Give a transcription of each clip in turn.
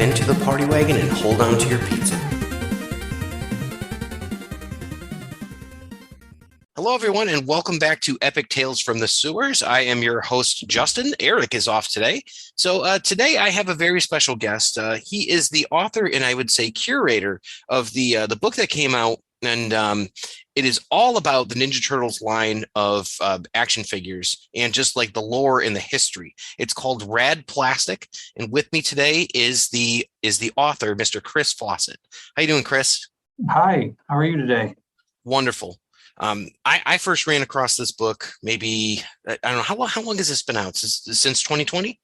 into the party wagon and hold on to your pizza. Hello, everyone, and welcome back to Epic Tales from the Sewers. I am your host, Justin. Eric is off today. So today I have a very special guest. He is the author and I would say curator of the book that came out, and it is all about the Ninja Turtles line of action figures and just like the lore and the history. It's called Rad Plastic, and with me today is the author, Mr. Chris Fawcett. How you doing, Chris? Hi, how are you today? Wonderful. I first ran across this book maybe, I don't know, how long has this been out? Since 2020?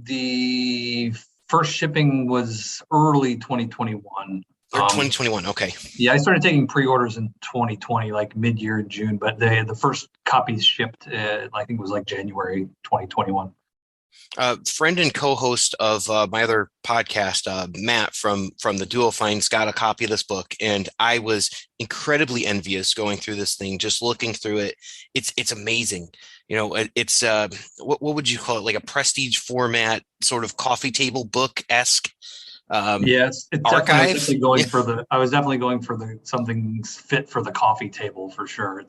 The first shipping was early 2021. Or 2021, okay. Yeah, I started taking pre-orders in 2020, like mid-year in June, but the first copies shipped, I think it was like January 2021. Friend and co-host of my other podcast, Matt from the Duo Finds, got a copy of this book, and I was incredibly envious going through this thing, just looking through it. It's amazing. You know, it's what would you call it? Like a prestige format, sort of coffee table book-esque. Yes, it's archive. Definitely going for the. I was definitely going for the something fit for the coffee table for sure.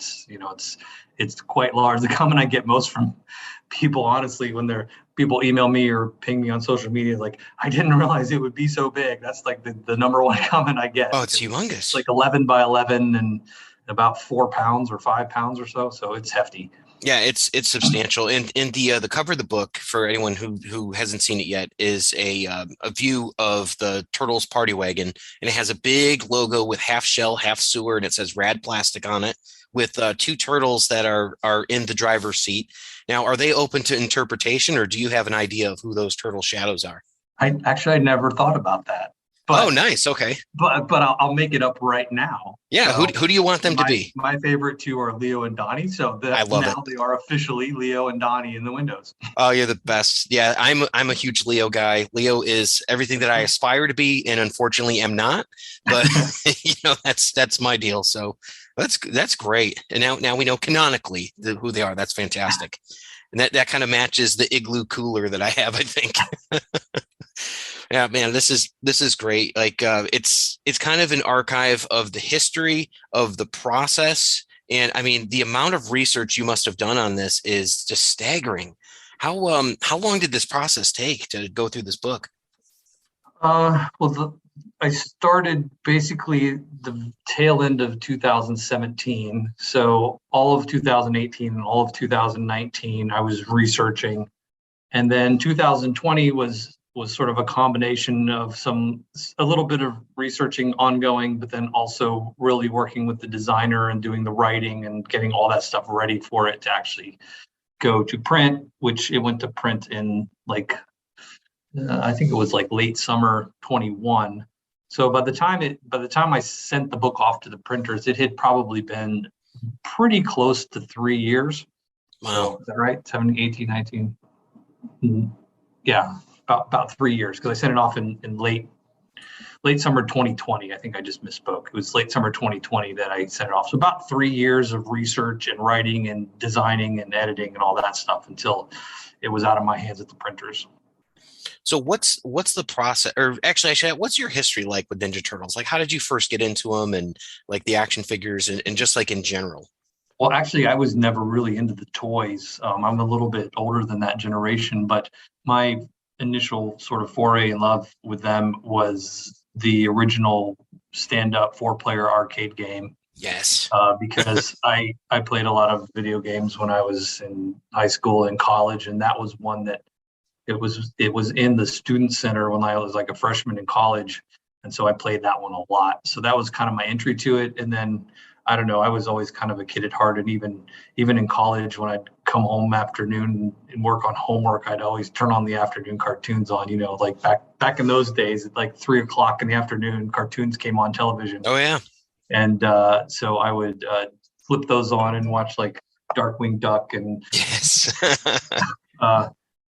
It's quite large. The comment I get most from people, honestly, when people email me or ping me on social media, like, I didn't realize it would be so big. That's like the number one comment I get. Oh, it's humongous. It's like 11 by 11 and about 4 pounds or 5 pounds or so. So it's hefty. Yeah, it's substantial. And in the cover of the book, for anyone who hasn't seen it yet, is a view of the Turtles party wagon, and it has a big logo with half shell, half sewer, and it says Rad Plastic on it, with 2 turtles that are in the driver's seat. Now, are they open to interpretation, or do you have an idea of who those turtle shadows are? I never thought about that. But, oh, nice. Okay. But I'll make it up right now. Yeah. So who do you want them to be? My favorite 2 are Leo and Donnie. So I love now it. They are officially Leo and Donnie in the windows. Oh, you're the best. Yeah, I'm a huge Leo guy. Leo is everything that I aspire to be, and unfortunately am not. But that's my deal. So that's great. And now we know canonically who they are. That's fantastic. And that kind of matches the igloo cooler that I have, I think. Yeah, man, this is great. Like it's kind of an archive of the history of the process. And I mean, the amount of research you must have done on this is just staggering. How long did this process take to go through this book? I started basically the tail end of 2017. So all of 2018 and all of 2019, I was researching. And then 2020 was sort of a combination of a little bit of researching ongoing, but then also really working with the designer and doing the writing and getting all that stuff ready for it to actually go to print, which it went to print in I think it was like late summer 21. So by the time I sent the book off to the printers, it had probably been pretty close to 3 years. Wow. So, is that right? 17, 18, 19. Yeah. About 3 years, because I sent it off in late summer 2020. I think I just misspoke. It was late summer 2020 that I sent it off. So about 3 years of research and writing and designing and editing and all that stuff until it was out of my hands at the printers. So what's the process, or actually, what's your history like with Ninja Turtles? Like, how did you first get into them, and like the action figures and just like in general? Well, actually, I was never really into the toys. I'm a little bit older than that generation, but my initial sort of foray in love with them was the original stand-up 4-player arcade game. Yes. Because I played a lot of video games when I was in high school and college, and that was one that it was in the student center when I was like a freshman in college, and so I played that one a lot. So that was kind of my entry to it. And then I don't know, I was always kind of a kid at heart, and even in college when I'd come home afternoon and work on homework, I'd always turn on the afternoon cartoons on, like back in those days at like 3:00 in the afternoon, cartoons came on television. Oh yeah. And so I would flip those on and watch like Darkwing Duck and yes.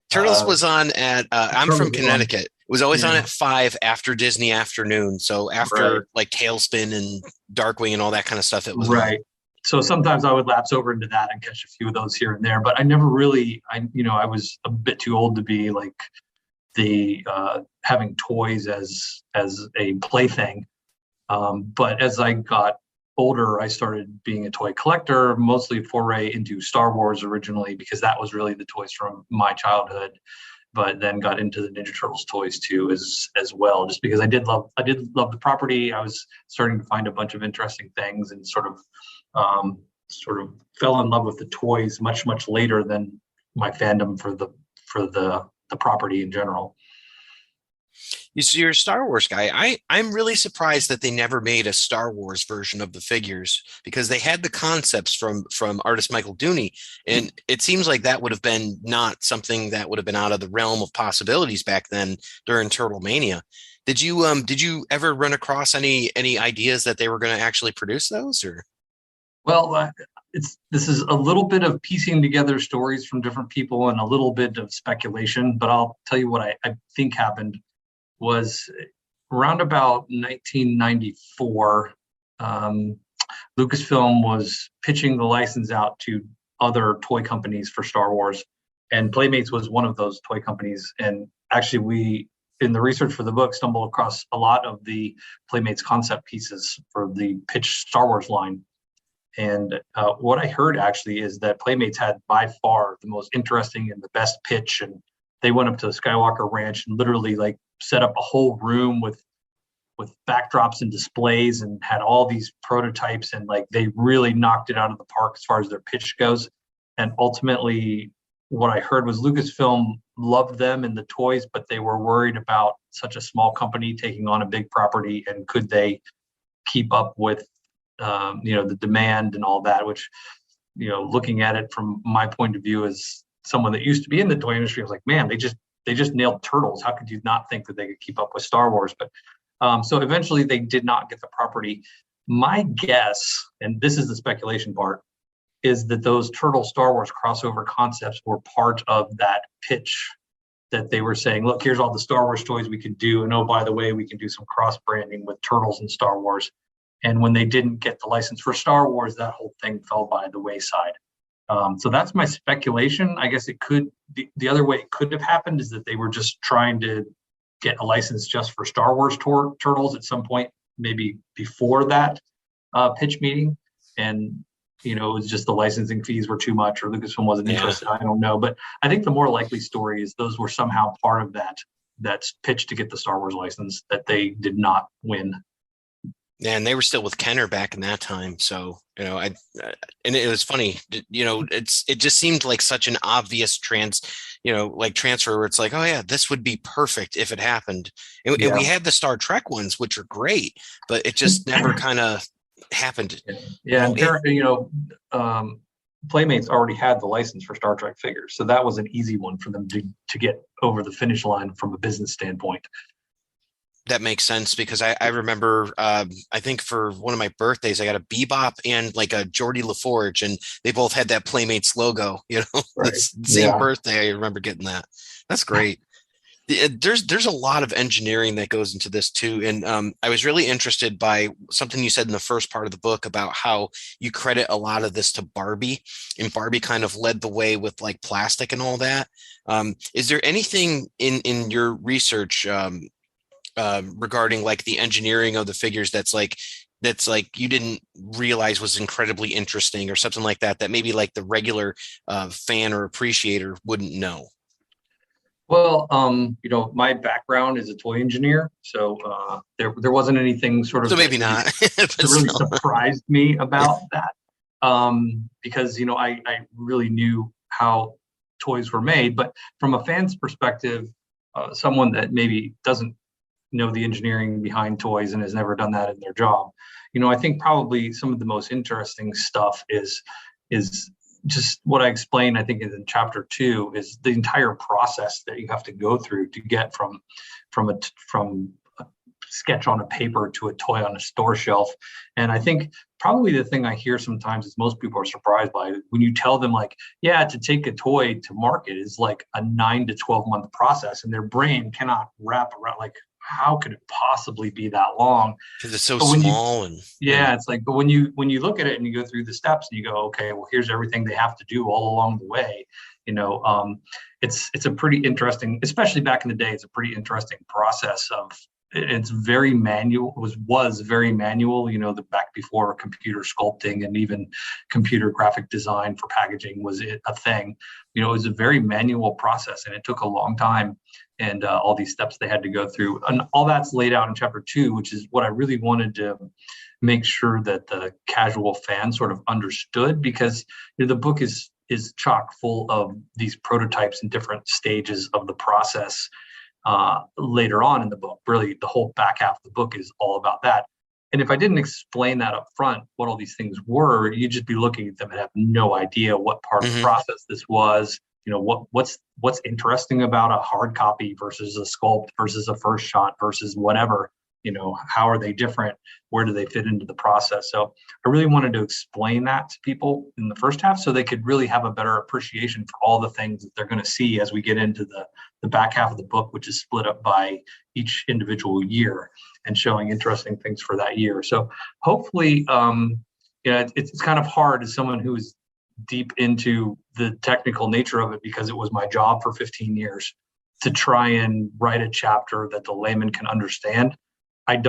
Turtles was on at I'm from Connecticut. It was always on at 5 after Disney afternoon. So after like Tailspin and Darkwing and all that kind of stuff, it was right. On. So sometimes I would lapse over into that and catch a few of those here and there, but I never really, I was a bit too old to be like the having toys as a plaything. But as I got older, I started being a toy collector, mostly foray into Star Wars originally, because that was really the toys from my childhood. But then got into the Ninja Turtles toys too, as well, just because I did love the property. I was starting to find a bunch of interesting things, and sort of fell in love with the toys much later than my fandom for the property in general. You're a Star Wars guy. I'm really surprised that they never made a Star Wars version of the figures, because they had the concepts from artist Michael Dooney, and it seems like that would have been not something that would have been out of the realm of possibilities back then during Turtle Mania. Did you ever run across any ideas that they were going to actually produce those, or? Well, this is a little bit of piecing together stories from different people and a little bit of speculation, but I'll tell you what I think happened was around about 1994. Lucasfilm was pitching the license out to other toy companies for Star Wars, and Playmates was one of those toy companies. And actually, we, in the research for the book, stumbled across a lot of the Playmates concept pieces for the pitch Star Wars line. And what I heard actually is that Playmates had by far the most interesting and the best pitch. And they went up to the Skywalker Ranch and literally like set up a whole room with backdrops and displays, and had all these prototypes, and like they really knocked it out of the park as far as their pitch goes. And ultimately, what I heard was Lucasfilm loved them and the toys, but they were worried about such a small company taking on a big property, and could they keep up with the demand and all that, which, looking at it from my point of view as someone that used to be in the toy industry, I was like, man, they just nailed Turtles. How could you not think that they could keep up with Star Wars? But so eventually they did not get the property. My guess, and this is the speculation part, is that those Turtle Star Wars crossover concepts were part of that pitch, that they were saying, look, here's all the Star Wars toys we can do. And oh, by the way, we can do some cross branding with Turtles and Star Wars. And when they didn't get the license for Star Wars, that whole thing fell by the wayside. So that's my speculation. I guess it could, the other way it could have happened is that they were just trying to get a license just for Star Wars Turtles at some point, maybe before that pitch meeting. And, it was just the licensing fees were too much, or Lucasfilm wasn't interested. I don't know. But I think the more likely story is those were somehow part of that pitch to get the Star Wars license that they did not win. Yeah, and they were still with Kenner back in that time. So, and it was funny, it just seemed like such an obvious transfer where it's like, oh yeah, this would be perfect if it happened. And we had the Star Trek ones, which are great, but it just never kind of happened. Yeah. And Playmates already had the license for Star Trek figures. So that was an easy one for them to get over the finish line from a business standpoint. That makes sense, because I remember, I think for one of my birthdays, I got a Bebop and like a Geordie LaForge, and they both had that Playmates logo, Right. Same birthday. I remember getting that. That's great. There's a lot of engineering that goes into this too. And I was really interested by something you said in the first part of the book about how you credit a lot of this to Barbie, and Barbie kind of led the way with like plastic and all that. Is there anything in your research regarding like the engineering of the figures that's like you didn't realize was incredibly interesting, or something like that maybe like the regular fan or appreciator wouldn't know? Well, my background is a toy engineer, so there wasn't anything sort of so maybe not that really surprised me about that, because I really knew how toys were made. But from a fan's perspective, someone that maybe doesn't know the engineering behind toys and has never done that in their job, I think probably some of the most interesting stuff is just what I explained, I think in chapter 2, is the entire process that you have to go through to get from a sketch on a paper to a toy on a store shelf. And I think probably the thing I hear sometimes is most people are surprised by it when you tell them, like, yeah, to take a toy to market is like a 9 to 12 month process, and their brain cannot wrap around, like, how could it possibly be that long? Because it's so But when you, small and yeah, it's like, but when you look at it and you go through the steps and you go, okay, well, here's everything they have to do all along the way. You know, it's a pretty interesting, especially back in the day. It's a pretty interesting process of. It's very manual. Was very manual. You know, the back before computer sculpting and even computer graphic design for packaging was a thing. You know, it was a very manual process, and it took a long time. And all these steps they had to go through, and all that's laid out in chapter 2, which is what I really wanted to make sure that the casual fan sort of understood, because you know, the book is chock full of these prototypes in different stages of the process. Later on in the book, really the whole back half of the book is all about that. And if I didn't explain that up front, what all these things were, you'd just be looking at them and have no idea what part of the mm-hmm. process this was. You know, what's interesting about a hard copy versus a sculpt versus a first shot versus whatever. You know, how are they different? Where do they fit into the process? So I really wanted to explain that to people in the first half so they could really have a better appreciation for all the things that they're going to see as we get into the back half of the book, which is split up by each individual year and showing interesting things for that year. So hopefully, it's kind of hard as someone who's deep into the technical nature of it, because it was my job for 15 years to try and write a chapter that the layman can understand. I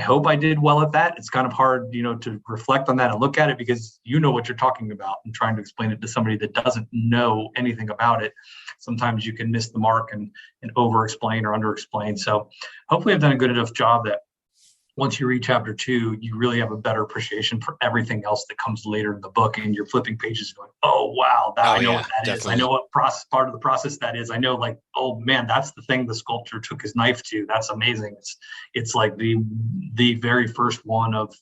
hope I did well at that. It's kind of hard, you know, to reflect on that and look at it because you know what you're talking about, and trying to explain it to somebody that doesn't know anything about it. Sometimes you can miss the mark and over explain or under explain. So hopefully I've done a good enough job that once you read chapter 2, you really have a better appreciation for everything else that comes later in the book, and you're flipping pages going, oh wow, I know what that definitely. is. I know what part of the process that is. I know, like, oh man, that's the thing the sculptor took his knife to. That's amazing. It's like the very first one of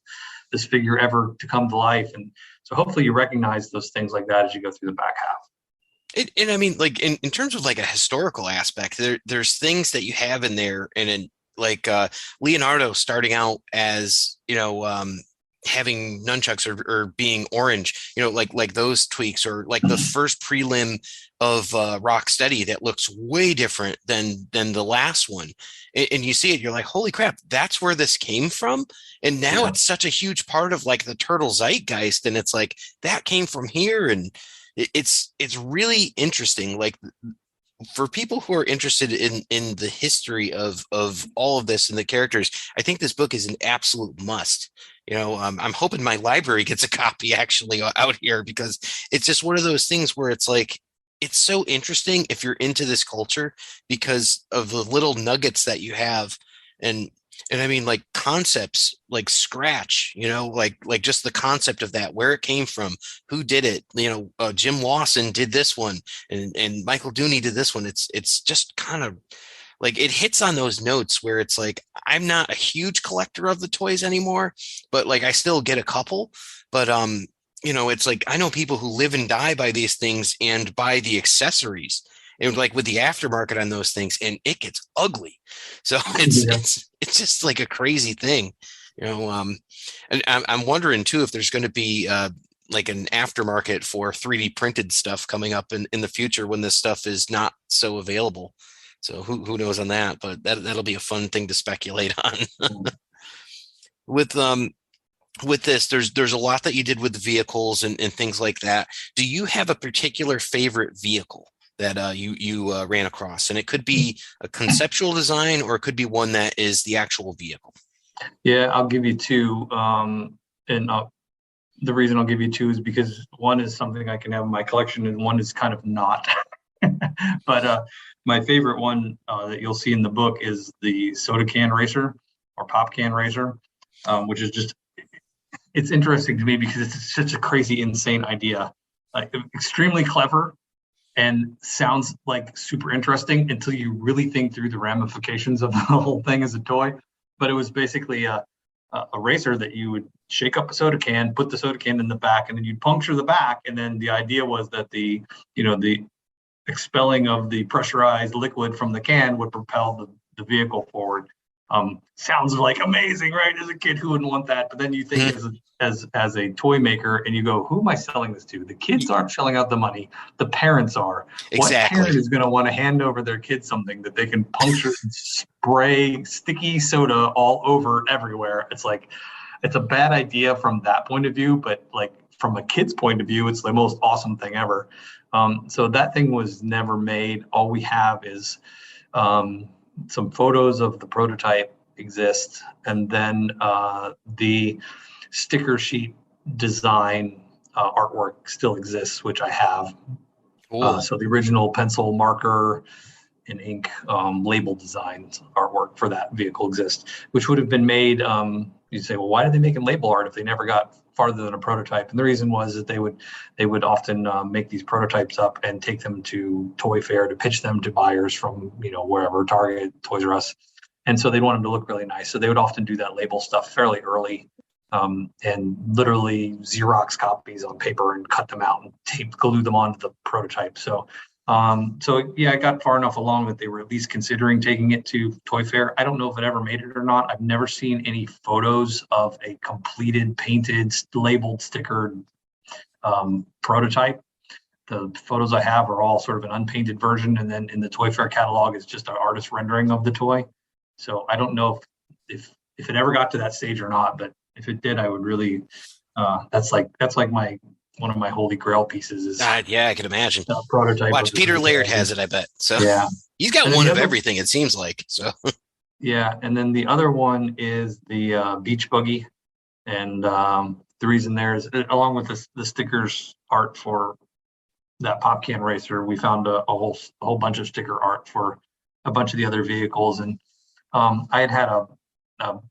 this figure ever to come to life. And so hopefully you recognize those things like that as you go through the back half. And I mean, like in terms of like a historical aspect, there's things that you have in there, and in like Leonardo starting out as, you know, having nunchucks or being orange, you know, like those tweaks, or like the first prelim of Rocksteady that looks way different than the last one. And you see it, you're like, holy crap, that's where this came from. And now it's such a huge part of like the turtle zeitgeist. And it's like, that came from here. And it's really interesting. Like, for people who are interested in the history of all of this and the characters, I think this book is an absolute must. You know, I'm hoping my library gets a copy actually out here, because it's just one of those things where it's like, it's so interesting if you're into this culture because of the little nuggets that you have. And I mean, like concepts like Scratch, you know, like just the concept of that, where it came from, who did it, you know, Jim Lawson did this one, and Michael Dooney did this one. It's just kind of like, it hits on those notes where it's like, I'm not a huge collector of the toys anymore, but like I still get a couple. But you know, it's like, I know people who live and die by these things and buy the accessories, and like with the aftermarket on those things, and it gets ugly. So it's just like a crazy thing, you know. And I'm wondering too if there's going to be like an aftermarket for 3D printed stuff coming up in the future when this stuff is not so available. So who knows on that? But that'll be a fun thing to speculate on. With this, there's a lot that you did with the vehicles and things like that. Do you have a particular favorite vehicle that you ran across? And it could be a conceptual design, or it could be one that is the actual vehicle. Yeah, I'll give you two. And the reason I'll give you two is because one is something I can have in my collection, and one is kind of not. But my favorite one that you'll see in the book is the soda can racer, or pop can racer, which is just, it's interesting to me because it's such a crazy, insane idea. Like, extremely clever and sounds like super interesting until you really think through the ramifications of the whole thing as a toy. But it was basically a racer that you would shake up a soda can, put the soda can in the back, and then you'd puncture the back. And then the idea was that the expelling of the pressurized liquid from the can would propel the vehicle forward. Sounds like amazing, right? As a kid, who wouldn't want that? But then you think Mhm. as a toy maker, and you go, who am I selling this to? The kids aren't shelling out the money. The parents are. What Exactly. parent is going to want to hand over their kid something that they can puncture and spray sticky soda all over everywhere? It's like, it's a bad idea from that point of view, but like from a kid's point of view, it's the most awesome thing ever. So that thing was never made. All we have is some photos of the prototype exist, and then the sticker sheet design artwork still exists, which I have. Cool. So the original pencil, marker, and ink label design artwork for that vehicle exists, which would have been made. You'd say, well, why did they make label art if they never got farther than a prototype? And the reason was that they would often make these prototypes up and take them to Toy Fair to pitch them to buyers from wherever, Target, Toys R Us, and so they'd want them to look really nice. So they would often do that label stuff fairly early. And literally Xerox copies on paper and cut them out and glue them onto the prototype. So yeah, I got far enough along that they were at least considering taking it to Toy Fair. I don't know if it ever made it or not. I've never seen any photos of a completed, painted, labeled, stickered prototype. The photos I have are all sort of an unpainted version, and then in the Toy Fair catalog is just an artist rendering of the toy. So I don't know if it ever got to that stage or not, but if it did, I would really. That's like my one of my holy grail pieces is Yeah, I can imagine. a prototype of Watch the Peter Laird vehicle. has it, I bet. So Yeah. he's got And then one the of other, everything, it seems like. So yeah. And then the other one is the beach buggy. And the reason there is, along with the stickers art for that pop can racer, we found a whole bunch of sticker art for a bunch of the other vehicles. And I had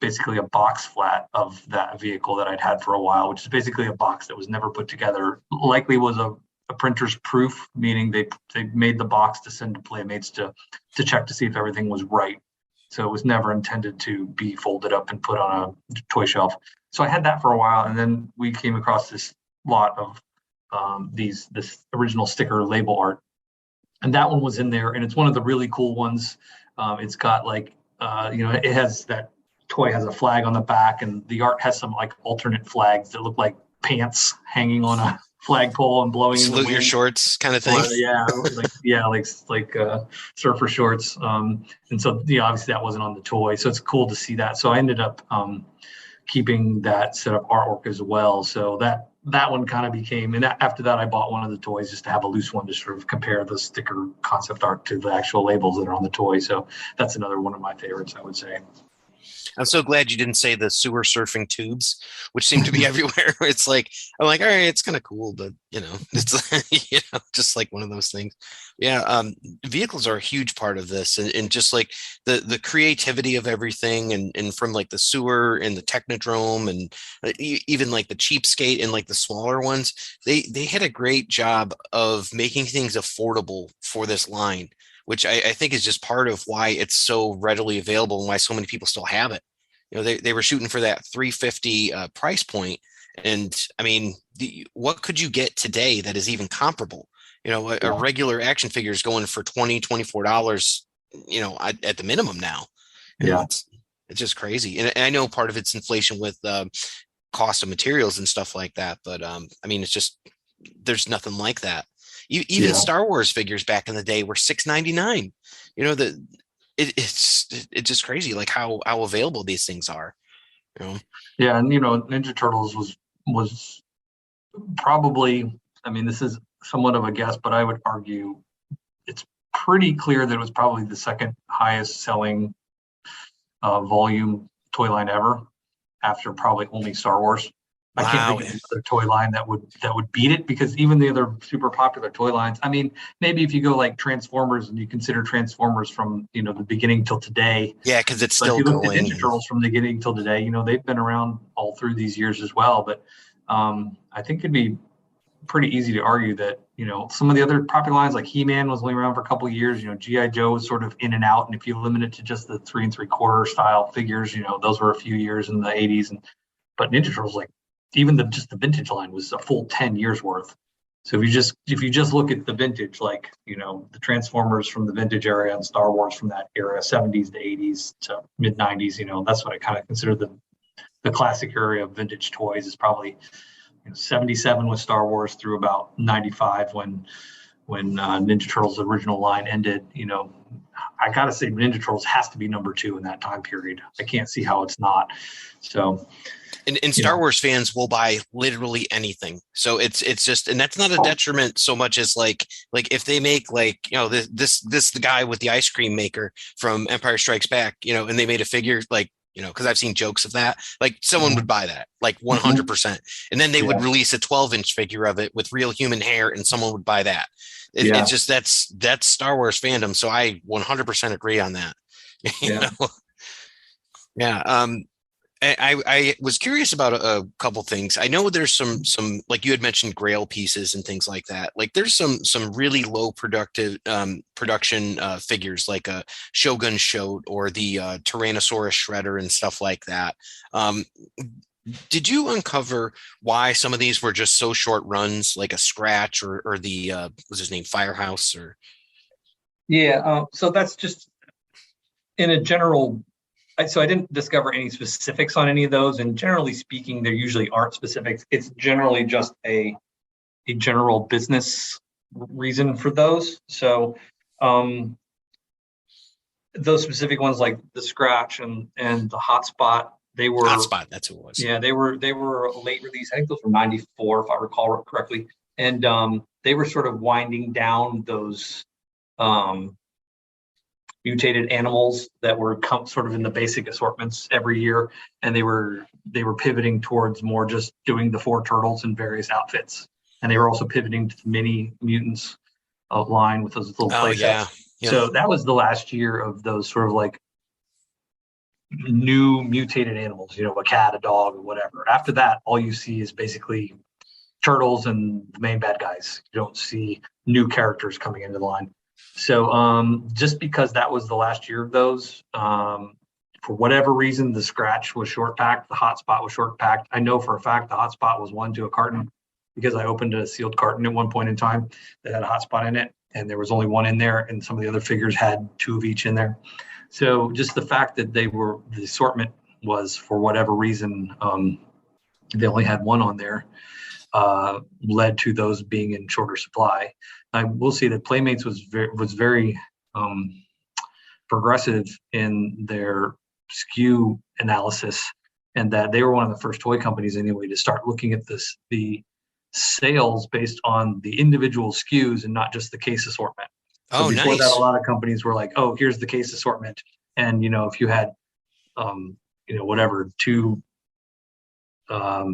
basically a box flat of that vehicle that I'd had for a while, which is basically a box that was never put together. Likely was a printer's proof, meaning they made the box to send to Playmates to check to see if everything was right. So it was never intended to be folded up and put on a toy shelf. So I had that for a while, and then we came across this lot of this original sticker label art, and that one was in there, and it's one of the really cool ones. It's got like it has that toy has a flag on the back, and the art has some like alternate flags that look like pants hanging on a flagpole and blowing in the salute your wind. shorts kind of thing. Well, like surfer shorts. And so obviously that wasn't on the toy, so it's cool to see that. So I ended up keeping that set of artwork as well. So that one kind of became, and after that I bought one of the toys just to have a loose one to sort of compare the sticker concept art to the actual labels that are on the toy. So that's another one of my favorites, I would say. I'm so glad you didn't say the sewer surfing tubes, which seem to be everywhere. It's like I'm like, all right, it's kind of cool, but it's just like one of those things. Yeah, vehicles are a huge part of this, and just like the creativity of everything, and from like the sewer and the technodrome, and even like the cheapskate and like the smaller ones, they had a great job of making things affordable for this line, which I think is just part of why it's so readily available and why so many people still have it. They were shooting for that 350 price point, and I mean, what could you get today that is even comparable? A regular action figure is going for $24, at the minimum now. Yeah. It's just crazy, and I know part of it's inflation with cost of materials and stuff like that, but I mean, it's just there's nothing like that. Even Yeah. Star Wars figures back in the day were $6.99. It's just crazy, like how available these things are. Yeah, and Ninja Turtles was probably, I mean, this is somewhat of a guess, but I would argue it's pretty clear that it was probably the second highest selling volume toy line ever, after probably only Star Wars. I can't Wow. think of another toy line that would beat it, because even the other super popular toy lines, I mean, maybe if you go like Transformers and you consider Transformers from the beginning till today. Yeah, because it's But if still you look at going. Ninja Turtles from the beginning till today, they've been around all through these years as well. But I think it'd be pretty easy to argue that some of the other popular lines, like He-Man, was only around for a couple of years. GI Joe was sort of in and out, and if you limit it to just the 3 3/4 style figures, those were a few years in the 80s. But Ninja Turtles, like even just the vintage line, was a full 10 years worth. So if you just look at the vintage, like, the Transformers from the vintage era and Star Wars from that era, 70s to 80s to mid 90s, that's what I kind of consider the classic era of vintage toys is probably 77 with Star Wars through about 95 when Ninja Turtles original line ended. I gotta say Ninja Turtles has to be number 2 in that time period. I can't see how it's not. So, and Star Wars fans will buy literally anything. So it's just, and that's not a detriment so much as like if they make this the guy with the ice cream maker from Empire Strikes Back, and they made a figure because I've seen jokes of that. Like someone would buy that, like 100%. And then they would release a 12-inch figure of it with real human hair, and someone would buy that. It's just that's Star Wars fandom. So I 100% agree on that. Yeah. Yeah. I was curious about a couple things. I know there's some like you had mentioned Grail pieces and things like that. Like there's some really low production figures like a Shogun Shote or the Tyrannosaurus Shredder and stuff like that. Did you uncover why some of these were just so short runs, like a Scratch or the what's his name, Firehouse or? Yeah. So that's just in a general. So I didn't discover any specifics on any of those, and generally speaking, there usually aren't specifics. It's generally just a general business reason for those. So those specific ones like the Scratch and the Hotspot, they were Hotspot. That's who it was. Yeah, they were a late release. I think those were 94, if I recall correctly, and they were sort of winding down those mutated animals that were sort of in the basic assortments every year, and they were pivoting towards more just doing the 4 turtles in various outfits, and they were also pivoting to the mini mutants line with those little play sets. Yeah. So that was the last year of those sort of like new mutated animals, a cat, a dog, or whatever. After that, all you see is basically turtles and the main bad guys. You don't see new characters coming into the line. So just because that was the last year of those, for whatever reason, the Scratch was short packed, the Hotspot was short packed. I know for a fact the Hotspot was 1 to a carton because I opened a sealed carton at one point in time that had a Hotspot in it, and there was only 1 in there, and some of the other figures had 2 of each in there. So just the fact that the assortment was, for whatever reason, they only had 1 on there, led to those being in shorter supply. I will say that Playmates was very progressive in their SKU analysis, and that they were one of the first toy companies anyway to start looking at the sales based on the individual SKUs and not just the case assortment. So before that, a lot of companies were like, "Oh, here's the case assortment," and if you had, whatever 2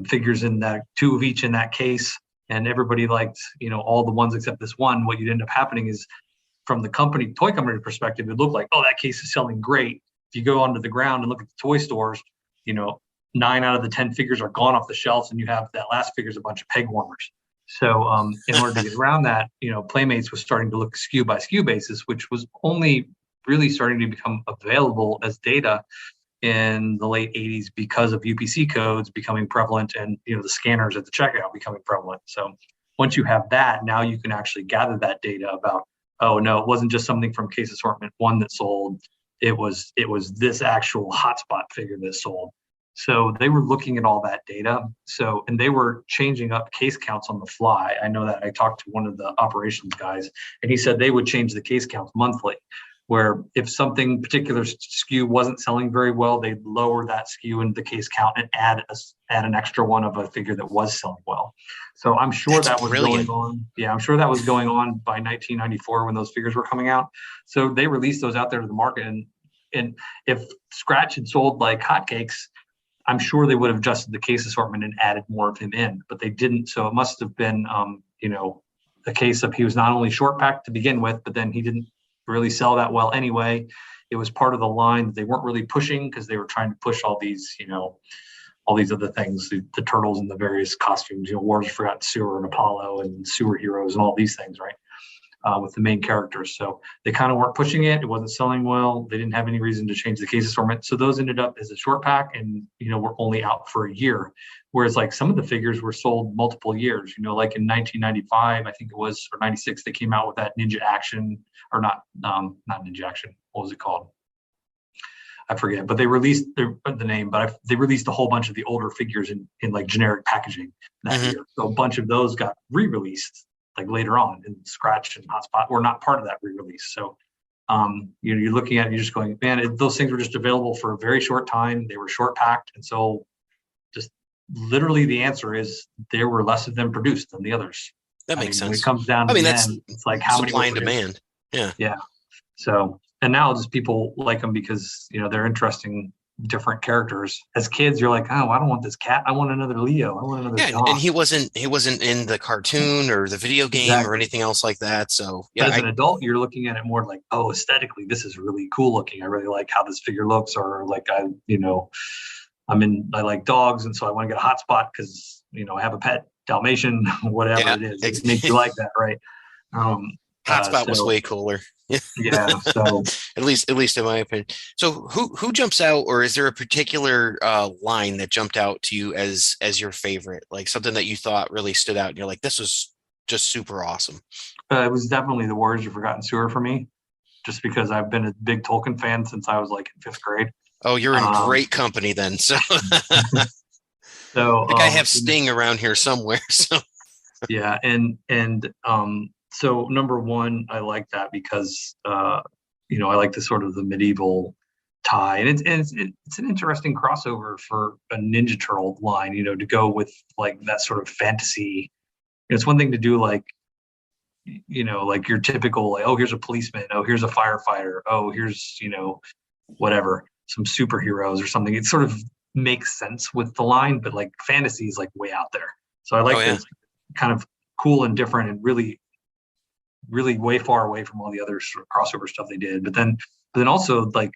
figures in that, 2 of each in that case, and everybody liked, all the ones except this one, what you'd end up happening is, from the toy company perspective, it looked like, oh, that case is selling great. If you go onto the ground and look at the toy stores, 9 out of the 10 figures are gone off the shelves, and you have that last figure is a bunch of peg warmers. So in order to get around that, Playmates was starting to look SKU by SKU basis, which was only really starting to become available as data in the late 80s because of UPC codes becoming prevalent and the scanners at the checkout becoming prevalent. So once you have that, now you can actually gather that data about, oh no, it wasn't just something from case assortment 1 that sold. It was this actual Hotspot figure that sold. So they were looking at all that data. And they were changing up case counts on the fly. I know that I talked to one of the operations guys, and he said they would change the case counts monthly, where if something particular SKU wasn't selling very well, they'd lower that SKU into the case count and add an extra one of a figure that was selling well. So I'm sure that was going on. Yeah, I'm sure that was going on by 1994 when those figures were coming out. So they released those out there to the market, and if Scratch had sold like hotcakes, I'm sure they would have adjusted the case assortment and added more of him in, but they didn't. So it must have been, a case of he was not only short packed to begin with, but then he didn't really sell that well anyway. It was part of the line that they weren't really pushing because they were trying to push all these, all these other things, the turtles and the various costumes, Wars of Forgotten Sewer and Apollo and Sewer Heroes and all these things, right? with the main characters. So they kind of weren't pushing it. It wasn't selling well. They didn't have any reason to change the case assortment. So those ended up as a short pack and, were only out for a year. Whereas like some of the figures were sold multiple years, like in 1995, I think it was, or 96, they came out with that Ninja Action, or not Ninja Action. What was it called? I forget, but they released the name, but they released a whole bunch of the older figures in like generic packaging that year. So a bunch of those got re-released like later on, and Scratch and Hotspot were not part of that re-release. So you're looking at it, you're just going, man, those things were just available for a very short time. They were short packed, and so just literally the answer is there were less of them produced than the others. That makes sense. When it comes down to the end, it's like how many supply and demand. Yeah. So, and now just people like them because they're interesting, different characters. As kids, you're like, oh, I don't want this cat. I want another Leo. I want another dog. And he wasn't in the cartoon or the video game or anything else like that. So yeah, but as an adult, you're looking at it more like, oh, aesthetically, this is really cool looking. I really like how this figure looks, or like I like dogs, and so I want to get a hotspot because I have a pet Dalmatian, whatever it is. It makes you like that, right? Hotspot was way cooler. Yeah. So at least in my opinion. So who jumps out, or is there a particular line that jumped out to you as your favorite, like something that you thought really stood out and you're like, this was just super awesome? It was definitely the Warriors of Forgotten Sewer for me, just because I've been a big Tolkien fan since I was like in 5th grade. Oh, you're in great company then. So so I think I have Sting around here somewhere. So yeah, and so number one, I like that because I like the sort of the medieval tie, and it's an interesting crossover for a Ninja Turtle line, to go with like that sort of fantasy. It's one thing to do like like your typical like, oh, here's a policeman, oh, here's a firefighter, oh, here's whatever, some superheroes or something. It sort of makes sense with the line, but like fantasy is like way out there. So I like this kind of cool and different and really way far away from all the other sort of crossover stuff they did. But then also like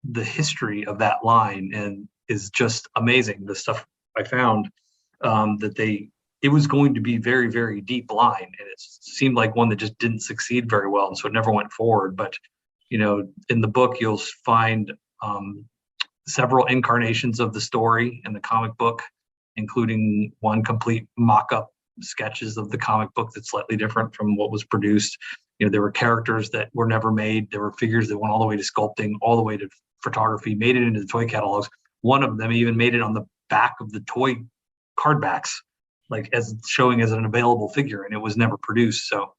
the history of that line and is just amazing. The stuff I found that it was going to be very, very deep line, and it seemed like one that just didn't succeed very well, and so it never went forward. But in the book you'll find several incarnations of the story in the comic book, including one complete mock-up sketches of the comic book that's slightly different from what was produced. There were characters that were never made. There were figures that went all the way to sculpting, all the way to photography, made it into the toy catalogs. One of them even made it on the back of the toy card backs, like as showing as an available figure, and it was never produced. So,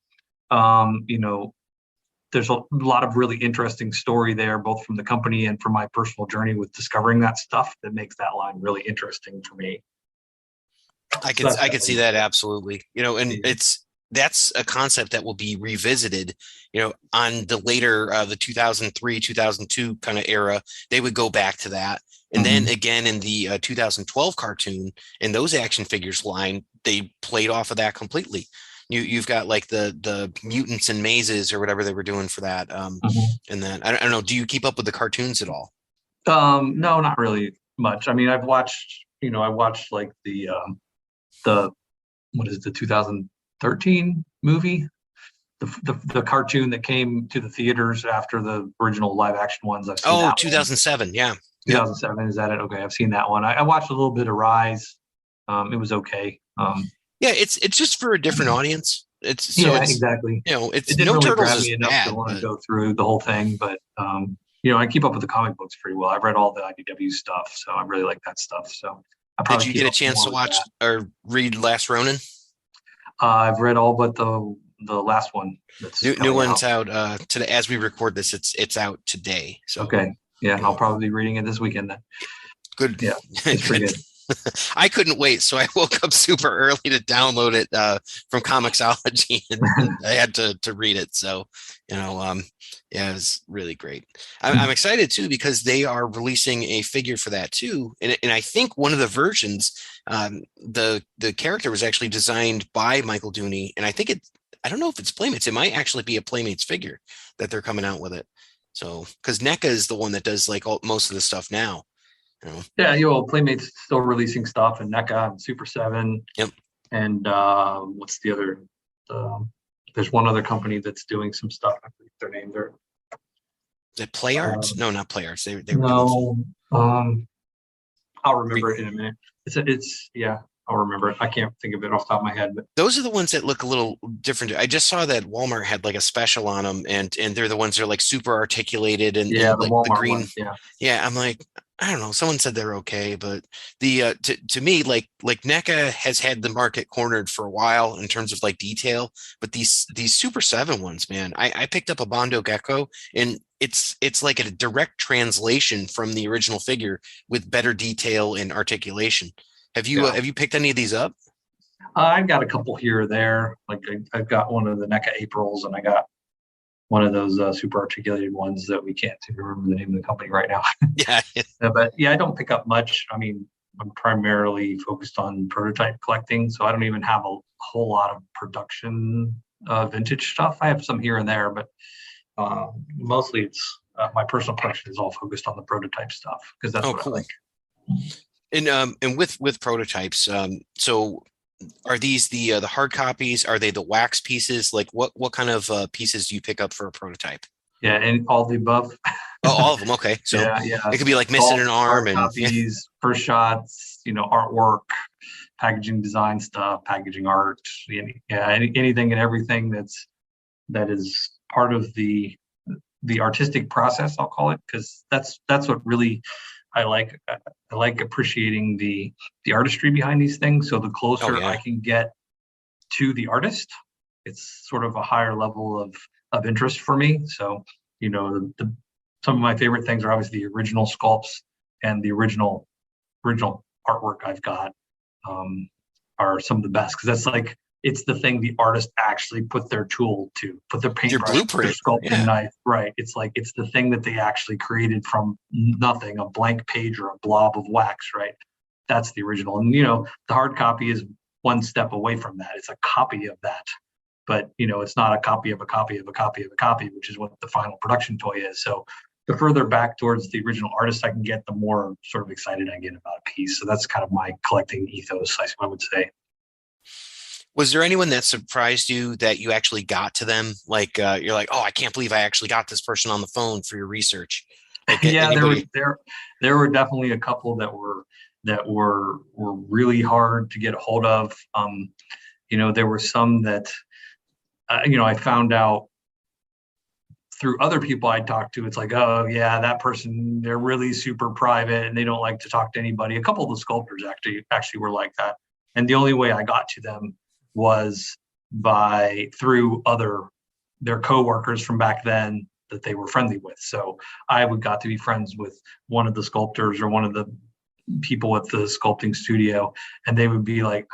there's a lot of really interesting story there, both from the company and from my personal journey with discovering that stuff, that makes that line really interesting for me. I could see that absolutely, and that's a concept that will be revisited, on the later, the 2003, 2002 kind of era. They would go back to that. And then again, in the 2012 cartoon, in those action figures line, they played off of that completely. You've got like the mutants and mazes or whatever they were doing for that. And then I don't know, do you keep up with the cartoons at all? No, not really much. I mean, I watched like the what is it, the 2013 movie, the cartoon that came to the theaters after the original live action ones. I've seen 2007. One. Yeah. 2007. Is that it? Okay. I've seen that one. I watched a little bit of Rise. It was okay. Yeah. It's just for a different audience. It's exactly. It's it didn't no really turtles grab is me enough bad, to want to go through the whole thing, but I keep up with the comic books pretty well. I've read all the IDW stuff, so I really like that stuff. So did you get a chance to watch or read Last Ronin? I've read all but the last one. That's new one's out today. As we record this, it's out today. So okay, yeah, I'll probably be reading it this weekend then. Good. Yeah, it's pretty good. I couldn't wait, so I woke up super early to download it from Comixology, and I had to read it. So, it was really great. I'm excited too because they are releasing a figure for that too, and I think one of the versions, the character was actually designed by Michael Dooney, and I don't know if it's Playmates. It might actually be a Playmates figure that they're coming out with it. So, because NECA is the one that does like most of the stuff now. Yeah, Playmates still releasing stuff, and NECA and Super 7. Yep. And what's the other? There's one other company that's doing some stuff. I forget their name. They're The Play Arts? No, not Play Arts. They were doing no. I'll remember it in a minute. It's yeah, I'll remember it. I can't think of it off the top of my head, but those are the ones that look a little different. I just saw that Walmart had like a special on them, and they're the ones that are like super articulated yeah, and the like the Walmart green. ones, yeah. Yeah, I'm like, I don't know. Someone said they're okay, but the to me, like NECA has had the market cornered for a while in terms of like detail, but these Super 7 ones, man, I picked up a Bondo Gecko, and it's like a direct translation from the original figure with better detail and articulation. Yeah. Have you picked any of these up? I've got a couple here or there. Like I've got one of the NECA Aprils, and I got one of those super articulated ones that we can't seem to remember the name of the company right now. Yeah. But yeah, I don't pick up much. I mean, I'm primarily focused on prototype collecting, so I don't even have a whole lot of production vintage stuff. I have some here and there, but mostly it's my personal collection is all focused on the prototype stuff because that's Oh, what I cool. like. And with prototypes, so are these the hard copies? Are they the wax pieces? Like what kind of pieces do you pick up for a prototype? Yeah, and all the above. Oh, all of them. Okay, so Yeah. it could be like missing All an arm hard and yeah. copies, first shots, artwork, packaging design stuff, packaging art, anything and everything that is part of the artistic process, I'll call it, because that's what really I like. I like appreciating the artistry behind these things. So the Oh closer I yeah. can get to the artist, it's sort of a higher level of interest for me. So some of my favorite things are obviously the original sculpts and the original artwork I've got are some of the best because that's like it's the thing the artist actually put their tool to, put their Your paintbrush, their blueprint. sculpting Yeah. knife, right? It's like it's the thing that they actually created from nothing, a blank page or a blob of wax, right? That's the original. And the hard copy is one step away from that. It's a copy of that. But it's not a copy of a copy of a copy of a copy, which is what the final production toy is. So the further back towards the original artist I can get, the more sort of excited I get about a piece. So that's kind of my collecting ethos, I would say. Was there anyone that surprised you that you actually got to them? Like you're like, oh, I can't believe I actually got this person on the phone for your research. Like Yeah, anybody? there were definitely a couple that were really hard to get a hold of. There were some that I found out through other people I talked to. It's like, oh yeah, that person, they're really super private and they don't like to talk to anybody. A couple of the sculptors actually were like that. And the only way I got to them was through their coworkers from back then that they were friendly with. So I got to be friends with one of the sculptors or one of the people at the sculpting studio, and I'd be like,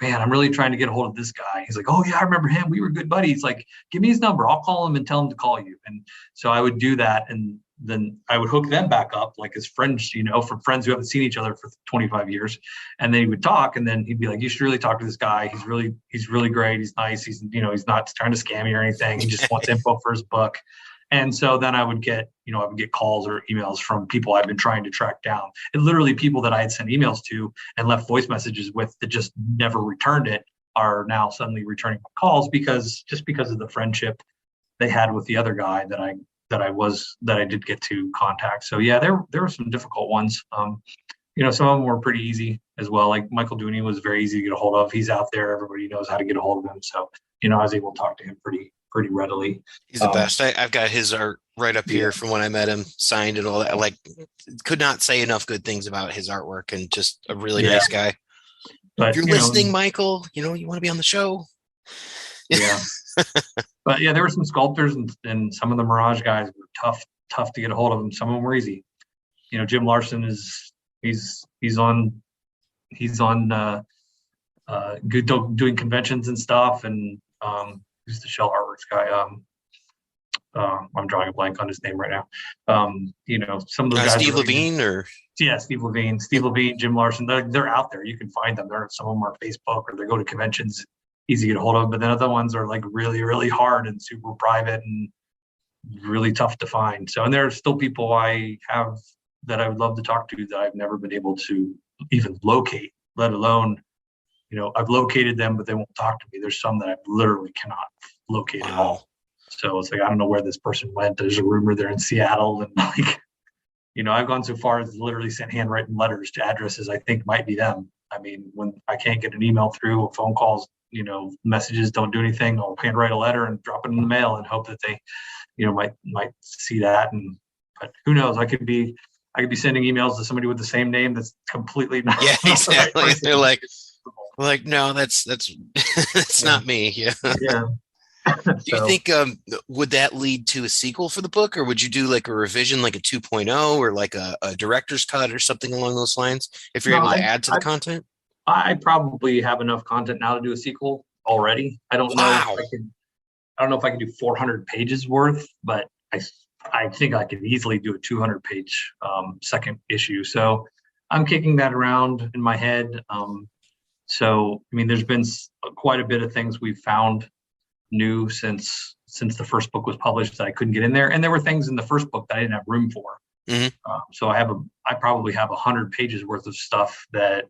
man, I'm really trying to get a hold of this guy. He's like, oh yeah, I remember him. We were good buddies. Like, give me his number. I'll call him and tell him to call you. And so I would do that, and then I would hook them back up, like as friends, from friends who haven't seen each other for 25 years. And then he would talk, and then he'd be like, you should really talk to this guy. He's really great. He's nice. He's not trying to scam you or anything. He just wants info for his book. And so then I would get calls or emails from people I've been trying to track down. And literally people that I had sent emails to and left voice messages with that just never returned it are now suddenly returning my calls because of the friendship they had with the other guy that I did get to contact. So yeah, there were some difficult ones. Some of them were pretty easy as well. Like Michael Dooney was very easy to get a hold of. He's out there. Everybody knows how to get a hold of him. So, I was able to talk to him pretty readily. He's the best. I've got his art right up here from when I met him, signed and all that. Like, could not say enough good things about his artwork, and just a really nice guy. But if you're listening, Michael, you want to be on the show. Yeah. But yeah, there were some sculptors and some of the Mirage guys were tough to get a hold of them. Some of them were easy. Jim Larson he's on good doing conventions and stuff, and who's the Shell Artworks guy? I'm drawing a blank on his name right now. Some of those guys. Steve Levine Steve Levine, Jim Larson. They're out there. You can find them. Some of them are Facebook or they go to conventions, easy to get a hold of. But then other ones are like really, really hard and super private and really tough to find. So, and there are still people I have that I would love to talk to that I've never been able to even locate, let alone, I've located them, but they won't talk to me. There's some that I literally cannot locate at Wow. all. So it's like, I don't know where this person went. There's a rumor they're in Seattle. And like, I've gone so far as literally sent handwritten letters to addresses I think might be them. I mean, when I can't get an email through or phone calls, messages don't do anything, I'll handwrite a letter and drop it in the mail and hope that they, might see that. But who knows? I could be sending emails to somebody with the same name that's completely not, Yeah, not the right exactly. person. They're like, no, that's that's Yeah. not me. Yeah. Yeah. Do you So think would that lead to a sequel for the book, or would you do like a revision, like a 2.0, or like a director's cut or something along those lines, if you're no, able to add to the content? I probably have enough content now to do a sequel already. Wow. I don't know if I can do 400 pages worth, but I think I could easily do a 200 page second issue. So I'm kicking that around in my head. So I mean, there's been quite a bit of things we've found new since the first book was published that I couldn't get in there, and there were things in the first book that I didn't have room for. Hmm. So I probably have 100 pages worth of stuff that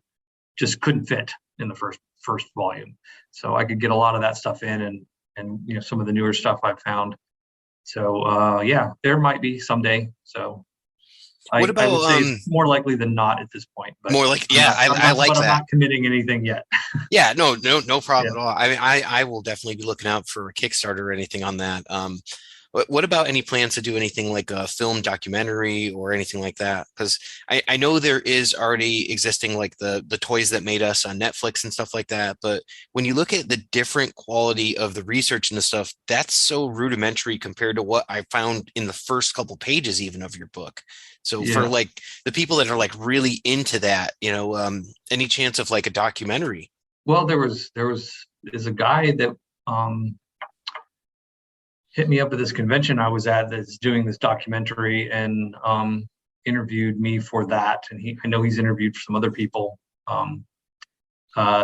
just couldn't fit in the first volume. So I could get a lot of that stuff in, and some of the newer stuff I've found. So yeah, there might be someday. So What I would about say it's more likely than not at this point, but more like, yeah, I like I'm that. not committing anything yet. Yeah, no Yeah. problem at all. I mean, I will definitely be looking out for a Kickstarter or anything on that. What about any plans to do anything like a film documentary or anything like that? Because I know there is already existing like the toys that made us on Netflix and stuff like that. But when you look at the different quality of the research and the stuff, that's so rudimentary compared to what I found in the first couple pages even of your book. So for Yeah. like the people that are like really into that, any chance of like a documentary? Well, there's a guy that um, hit me up at this convention I was at that's doing this documentary and interviewed me for that. And I know he's interviewed some other people. Um,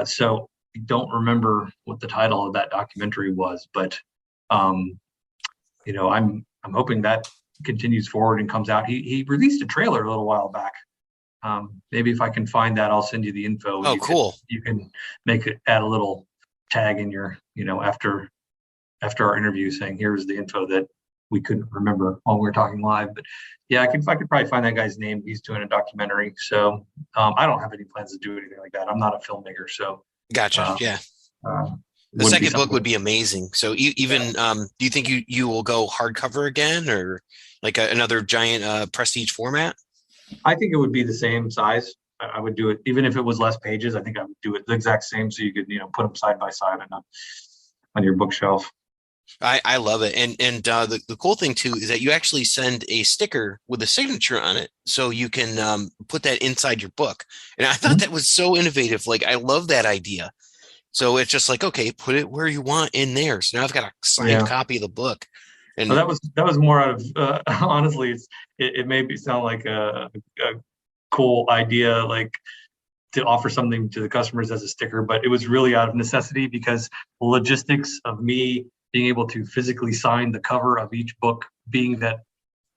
so I don't remember what the title of that documentary was, but um, I'm hoping that continues forward and comes out. He released a trailer a little while back. Maybe if I can find that, I'll send you the info. Oh, cool. You can add a little tag in your after our interview saying here's the info that we couldn't remember while we were talking live. But yeah, I could probably find that guy's name. He's doing a documentary. So I don't have any plans to do anything like that. I'm not a filmmaker, so Gotcha. uh, Yeah. uh, The wouldn't be second book something. would be amazing. So Yeah. even do you think you will go hardcover again or like another giant prestige format? I think it would be the same size. I would do it even if it was less pages. I think I would do it the exact same so you could put them side by side on your bookshelf. I love it. And the cool thing too is that you actually send a sticker with a signature on it, so you can put that inside your book. And I thought Mhm. that was so innovative. Like I love that idea. So it's just like, okay, put it where you want in there. So now I've got a signed Yeah. copy of the book. Well, And that was more out of honestly, it made me sound like a cool idea, like to offer something to the customers as a sticker, but it was really out of necessity because logistics of me being able to physically sign the cover of each book, being that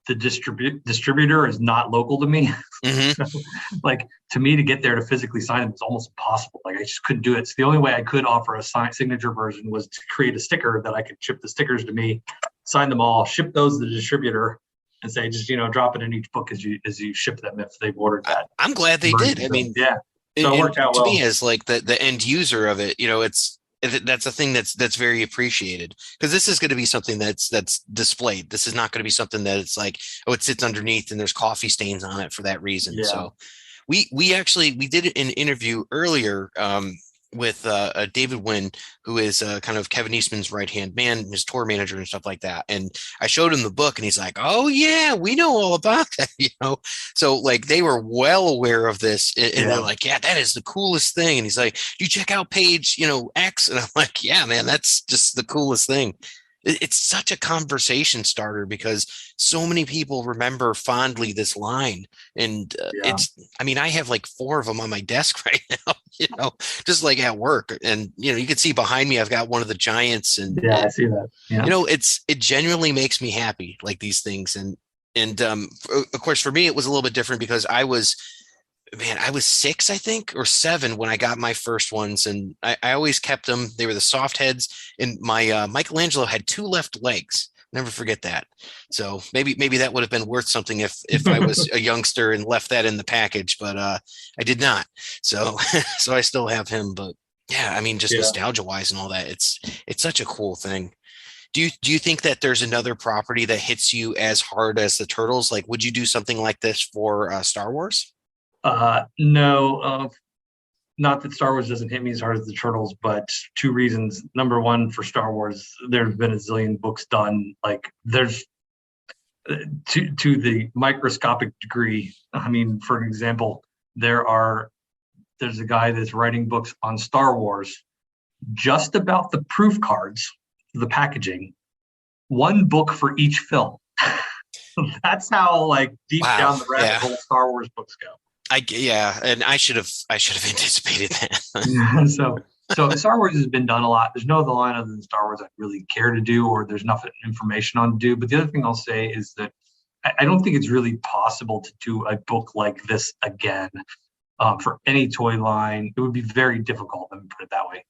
the distributor is not local to me. mhm. So, like to me to get there to physically sign them is almost impossible. Like I just couldn't do it. So the only way I could offer a signature version was to create a sticker that I could ship the stickers to me, sign them all, ship those to the distributor, and say just drop it in each book as you ship them if they've ordered that I'm glad they did. version. I So mean, yeah, so it and worked out to me well. as like the end user of it, that's a thing that's very appreciated because this is going to be something that's displayed. This is not going to be something that it's like, oh, it sits underneath and there's coffee stains on it for that reason. Yeah. So we did an interview earlier with David Wynn, who is kind of Kevin Eastman's right hand man, his tour manager and stuff like that. And I showed him the book, and he's like, "Oh yeah, we know all about that." So like they were well aware of this, and they're Yeah. like, "Yeah, that is the coolest thing." And he's like, "You check out page, X," and I'm like, "Yeah, man, that's just the coolest thing." It's such a conversation starter because so many people remember fondly this line, and Yeah. I mean, I have like four of them on my desk right now, just like at work. And, you can see behind me, I've got one of the giants, and Yeah. I see that. Yeah. it genuinely makes me happy, like these things. And of course, for me, it was a little bit different because I was man, I was 6, I think, or 7 when I got my first ones, and I always kept them. They were the soft heads, and my Michelangelo had 2 left legs. Never forget that. So maybe that would have been worth something if I was a youngster and left that in the package, but I did not. So so I still have him. But yeah, I mean, just Yeah. nostalgia wise and all that, it's such a cool thing. Do you think that there's another property that hits you as hard as the Turtles? Like, would you do something like this for Star Wars? No, not that Star Wars doesn't hit me as hard as the Turtles, but two reasons. Number one, for Star Wars, there's been a zillion books done. Like there's to the microscopic degree. I mean, for an example, there's a guy that's writing books on Star Wars just about the proof cards, the packaging, one book for each film. That's how like deep Wow. down the rabbit Yeah. hole Star Wars books go. Yeah, and I should have anticipated that. So Star Wars has been done a lot. There's no other line other than Star Wars I really care to do, or there's enough information on to do. But the other thing I'll say is that I don't think it's really possible to do a book like this again for any toy line. It would be very difficult. Let me put it that way,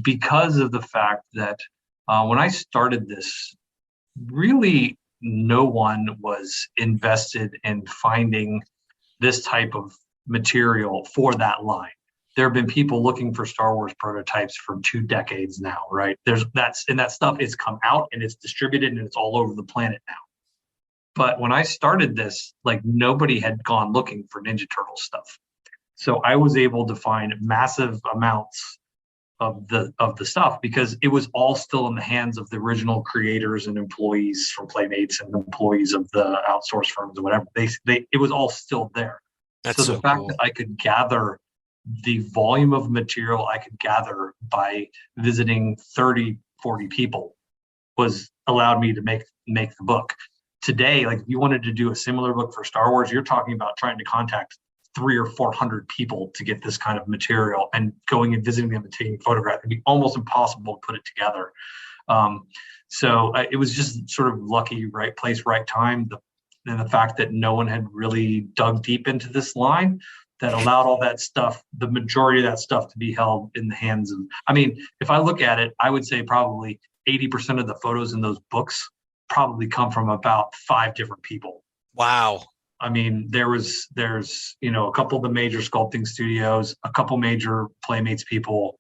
because of the fact that when I started this, really no one was invested in finding this type of material for that line. There have been people looking for Star Wars prototypes for 2 decades now, right? That stuff is come out and it's distributed and it's all over the planet now. But when I started this, like nobody had gone looking for Ninja Turtle stuff. So I was able to find massive amounts of the stuff because it was all still in the hands of the original creators and employees from Playmates and employees of the outsource firms or whatever. It was all still there. So That's the so fact cool. that I could gather the volume of material I could gather by visiting 30, 40 people was allowed me to make the book. Today, like if you wanted to do a similar book for Star Wars, you're talking about trying to contact 300 or 400 people to get this kind of material, and going and visiting them and taking photographs. It'd be almost impossible to put it together. So it was just sort of lucky, right place, right time. And the fact that no one had really dug deep into this line that allowed all that stuff, the majority of that stuff, to be held in the hands of. I mean, if I look at it, I would say probably 80% of the photos in those books probably come from about 5 different people. Wow. I mean, there's a couple of the major sculpting studios, a couple major Playmates people,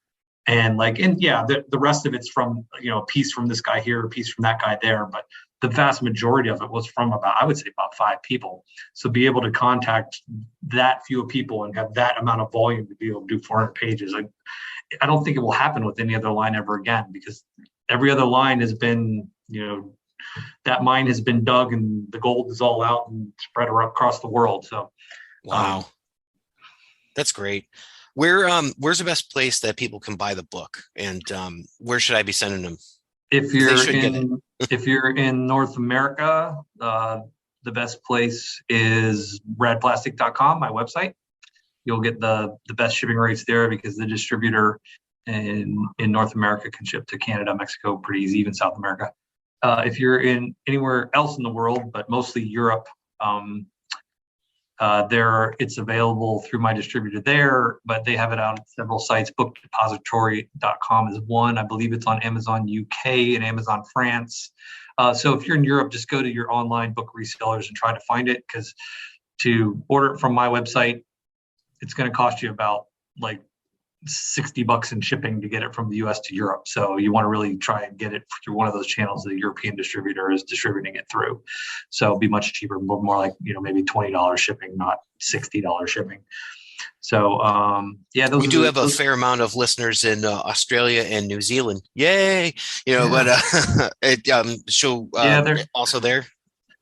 and yeah, the rest of it's from a piece from this guy here, a piece from that guy there, but the vast majority of it was from I would say about 5 people. So be able to contact that few people and have that amount of volume to be able to do 400 pages, I don't think it will happen with any other line ever again, because every other line has been, that mine has been dug and the gold is all out and spread across the world. So, um, Wow. That's great. Where's the best place that people can buy the book, and where should I be sending them? if Because they you're should get it. in if you're in North America, the best place is radplastic.com, my website. You'll get the best shipping rates there because the distributor in North America can ship to Canada, Mexico pretty easy, even South America. If you're in anywhere else in the world, but mostly Europe, it's available through my distributor there, but they have it on several sites. Bookdepository.com is one. I believe it's on Amazon UK and Amazon France. So if you're in Europe, just go to your online book resellers and try to find it, because to order it from my website, it's going to cost you about like $60 in shipping to get it from the US to Europe. So you want to really try and get it through one of those channels the European distributor is distributing it through. So it'll be much cheaper, but more like, maybe $20 shipping, not $60 shipping. So yeah, We those do are have a those. fair amount of listeners in Australia and New Zealand. Yay! But Yeah, so yeah, they're also there,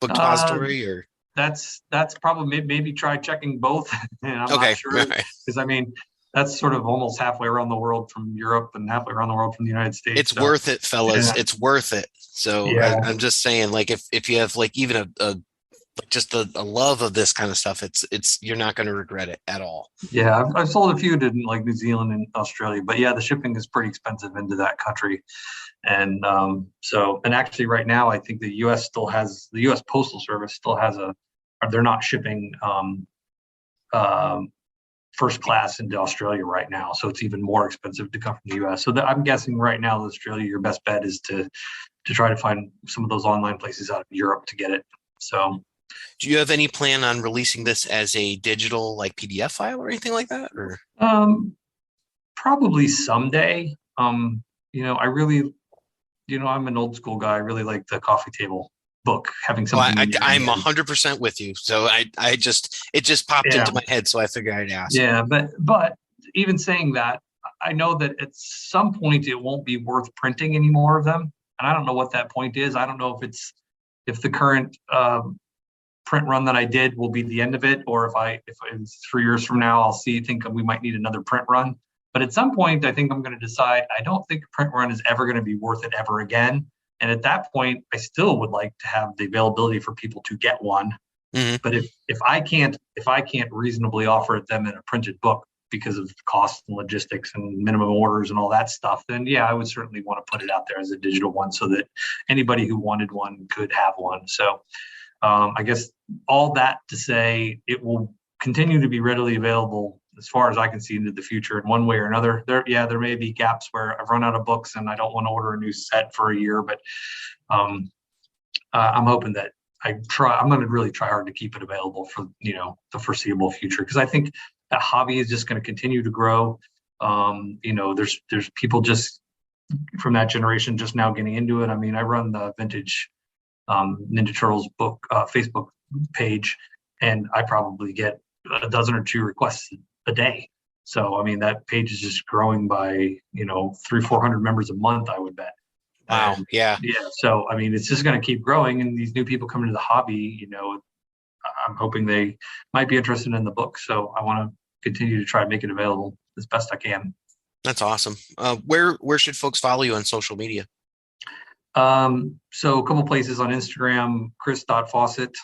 book uh, depository or that's probably maybe try checking both. And I'm not okay, all sure, right. because I mean that's sort of almost halfway around the world from Europe and halfway around the world from the United States. It's So worth it, fellas. yeah, It's worth it. So yeah. I'm just saying, like, if you have like even a like just a love of this kind of stuff, it's you're not going to regret it at all. Yeah, I've sold a few to like New Zealand and Australia, but yeah, the shipping is pretty expensive into that country. And and actually right now, I think the U.S. Postal Service still has or they're not shipping first class into Australia right now. So it's even more expensive to come from the US. So I'm guessing right now, Australia, your best bet is to try to find some of those online places out of Europe to get it. So Do you have any plan on releasing this as a digital like PDF file or anything like that? Or probably someday. I really, I'm an old school guy. I really like the coffee table book, having something. I'm 100% with you. So it just popped into my head, so I figured I'd ask. Yeah, but even saying that, I know that at some point it won't be worth printing any more of them, and I don't know what that point is. I don't know if the current print run that I did will be the end of it, or if it's 3 years from now, I'll think we might need another print run. But at some point, I think I'm going to decide I don't think a print run is ever going to be worth it ever again. And at that point, I still would like to have the availability for people to get one. Mm-hmm. But if I can't reasonably offer it them in a printed book because of cost and logistics and minimum orders and all that stuff, then yeah, I would certainly want to put it out there as a digital one so that anybody who wanted one could have one. So I guess all that to say, it will continue to be readily available as far as I can see into the future in one way or another. There may be gaps where I've run out of books and I don't want to order a new set for a year, but I'm hoping that I'm going to really try hard to keep it available for, the foreseeable future. Because I think that hobby is just going to continue to grow. There's people just from that generation just now getting into it. I mean, I run the vintage Ninja Turtles book Facebook page, and I probably get a dozen or two requests a day. So, I mean, that page is just growing by, 300-400 members a month, I would bet. Wow. Yeah. So, I mean, it's just going to keep growing, and these new people coming to the hobby, I'm hoping they might be interested in the book. So I want to continue to try to make it available as best I can. That's awesome. Where should folks follow you on social media? So a couple places on Instagram, chris.fawcett.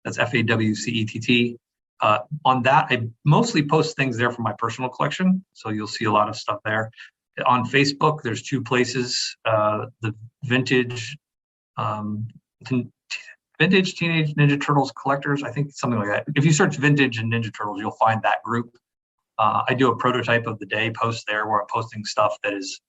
That's Fawcett. On that, I mostly post things there from my personal collection. So you'll see a lot of stuff there. On Facebook, there's two places, the Vintage Teenage Ninja Turtles Collectors. I think something like that. If you search Vintage and Ninja Turtles, you'll find that group. I do a prototype of the day post there where I'm posting stuff that is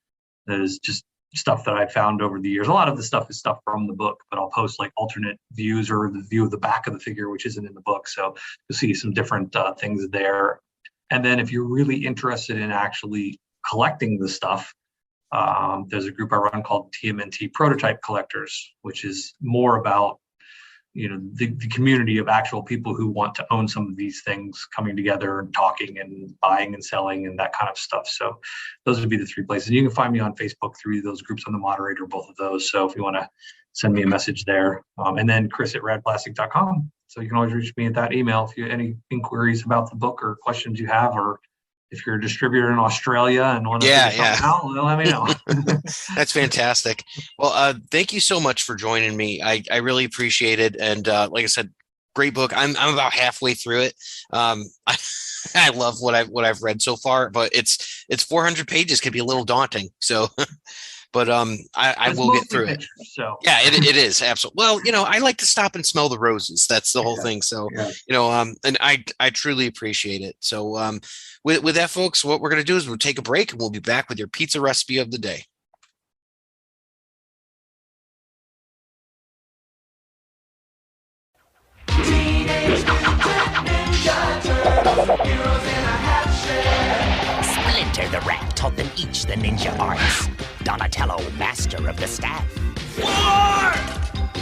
just stuff that I found over the years. A lot of the stuff is stuff from the book, but I'll post like alternate views or the view of the back of the figure, which isn't in the book. So you'll see some different things there. And then if you're really interested in actually collecting the stuff, there's a group I run called TMNT Prototype Collectors, which is more about the community of actual people who want to own some of these things coming together and talking and buying and selling and that kind of stuff. So those would be the three places. You can find me on Facebook through those groups. I'm the moderator of both of those. So if you want to send me a message there, and then chris@radplastic.com. So you can always reach me at that email if you have any inquiries about the book or questions you have, or if you're a distributor in Australia and want to figure something out, let me know. That's fantastic. Well, thank you so much for joining me. I really appreciate it. And like I said, great book. I'm about halfway through it. I love what I've read so far, but it's 400 pages, can be a little daunting. So, but I will get through it. So yeah, it is absolutely. Well, I like to stop and smell the roses. That's the whole thing. So, and I truly appreciate it. So, with that, folks, what we're going to do is we'll take a break and we'll be back with your pizza recipe of the day. Splinter the Rat taught them each the ninja arts. Donatello, master of the staff. War!